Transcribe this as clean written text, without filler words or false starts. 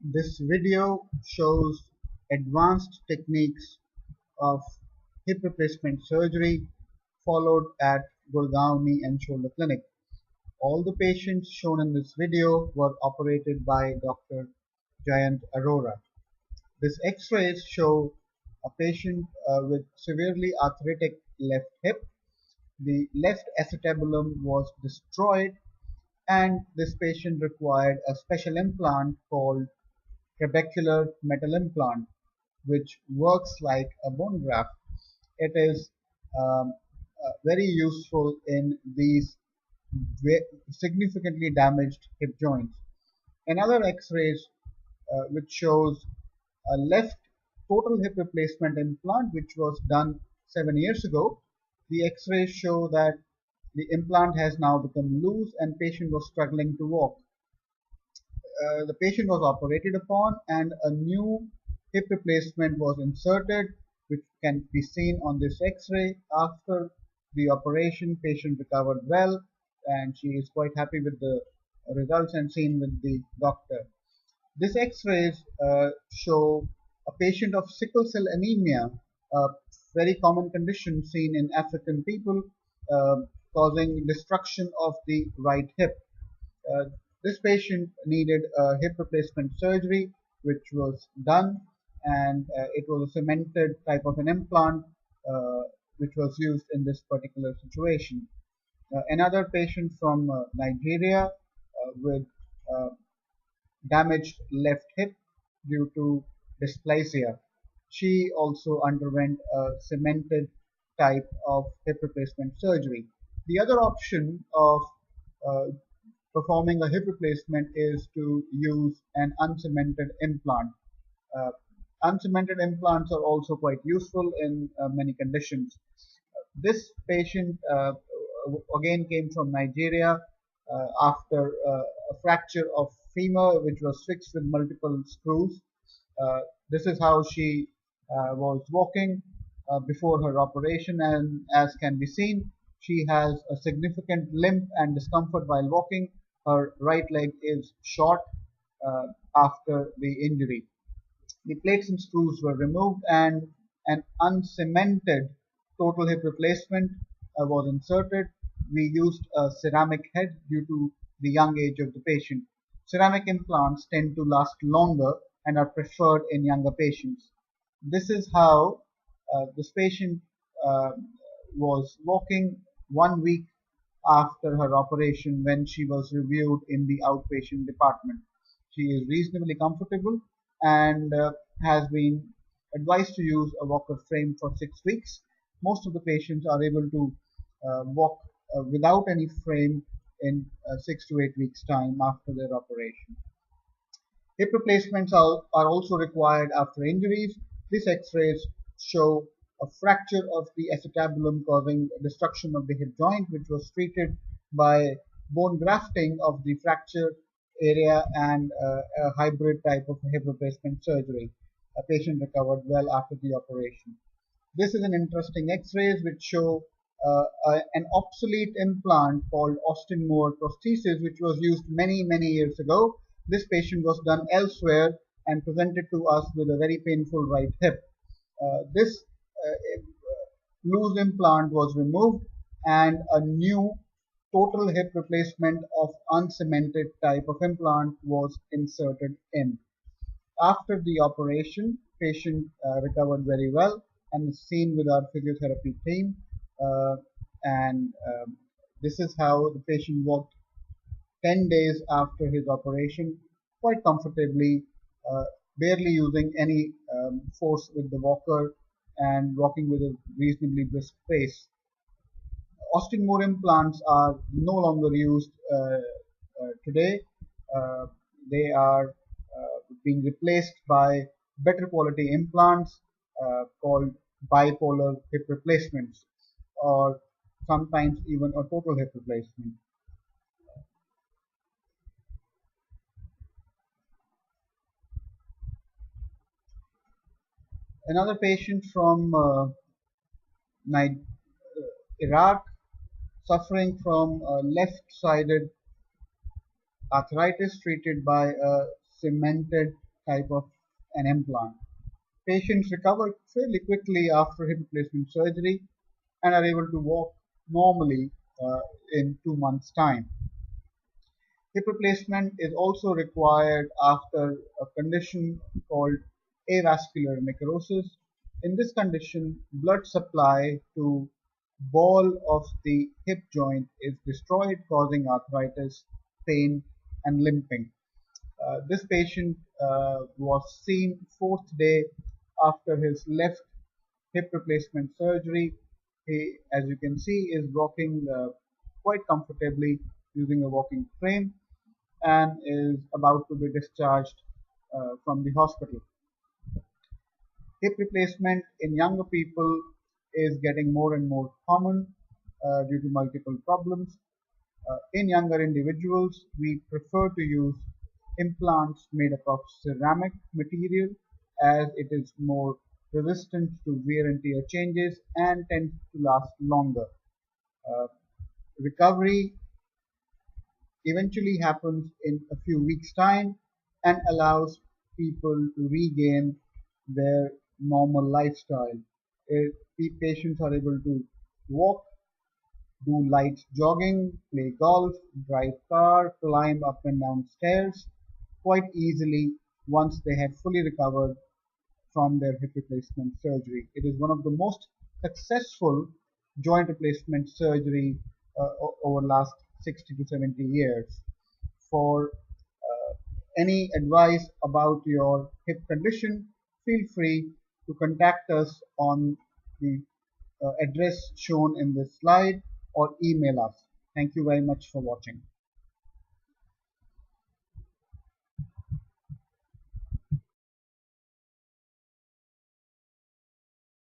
This video shows advanced techniques of hip replacement surgery followed at Gurgaon Knee and Shoulder Clinic. All the patients shown in this video were operated by Dr. Jayant Arora. These X-rays show a patient with severely arthritic left hip. The left acetabulum was destroyed and this patient required a special implant called trabecular metal implant, which works like a bone graft. It is very useful in these significantly damaged hip joints. Another X-rays which shows a left total hip replacement implant which was done 7 years ago. The X-rays show that the implant has now become loose and patient was struggling to walk. The patient was operated upon and a new hip replacement was inserted, which can be seen on this X-ray. After the operation, patient recovered well and she is quite happy with the results and seen with the doctor. This X-rays show a patient of sickle cell anemia, a very common condition seen in African people, uh, causing destruction of the right hip. Uh, this patient needed a hip replacement surgery, which was done, and it was a cemented type of an implant, uh, which was used in this particular situation. Another patient from Nigeria with uh, damaged left hip due to dysplasia. She also underwent a cemented type of hip replacement surgery. The other option of uh, performing a hip replacement is to use an uncemented implant. Uh, Uncemented implants are also quite useful in many conditions. This patient again came from Nigeria after a fracture of femur which was fixed with multiple screws. Uh, this is how she was walking before her operation, and as can be seen, she has a significant limp and discomfort while walking. Her right leg is short uh, after the injury. The plates and screws were removed and an uncemented total hip replacement was inserted. We used a ceramic head due to the young age of the patient. Ceramic implants tend to last longer and are preferred in younger patients. This is how this patient uh, was walking 1 week after her operation when she was reviewed in the outpatient department. She is reasonably comfortable and has been advised to use a walker frame for 6 weeks. Most of the patients are able to walk without any frame in 6 to 8 weeks time after their operation. Hip replacements are also required after injuries. These X-rays show a fracture of the acetabulum causing destruction of the hip joint, which was treated by bone grafting of the fracture area and a hybrid type of hip replacement surgery. A patient recovered well after the operation. This is an interesting X-rays which show an obsolete implant called Austin Moore prosthesis, which was used many years ago. This patient was done elsewhere and presented to us with a very painful right hip. This loose implant was removed and a new total hip replacement of uncemented type of implant was inserted in. After the operation, patient recovered very well and is seen with our physiotherapy team. Uh, and This is how the patient walked 10 days after his operation quite comfortably, uh, barely using any force with the walker and walking with a reasonably brisk pace. Austin Moore implants are no longer used today. Uh, they are being replaced by better quality implants called bipolar hip replacements or sometimes even a total hip replacement. Another patient from Iraq suffering from left-sided arthritis treated by a cemented type of an implant. Patients recover fairly quickly after hip replacement surgery and are able to walk normally in 2 months' time. Hip replacement is also required after a condition called avascular necrosis. In this condition, blood supply to ball of the hip joint is destroyed, causing arthritis, pain, and limping. This patient was seen fourth day after his left hip replacement surgery. He, as you can see, is walking quite comfortably using a walking frame and is about to be discharged from the hospital. Hip replacement in younger people is getting more and more common due to multiple problems. In younger individuals, we prefer to use implants made up of ceramic material as it is more resistant to wear and tear changes and tends to last longer. Uh, Recovery eventually happens in a few weeks' time and allows people to regain their normal lifestyle. Patients are able to walk, do light jogging, play golf, drive car, climb up and down stairs quite easily once they have fully recovered from their hip replacement surgery. It is one of the most successful joint replacement surgery over last 60 to 70 years. For any advice about your hip condition, feel free to contact us on the address shown in this slide or email us. Thank you very much for watching.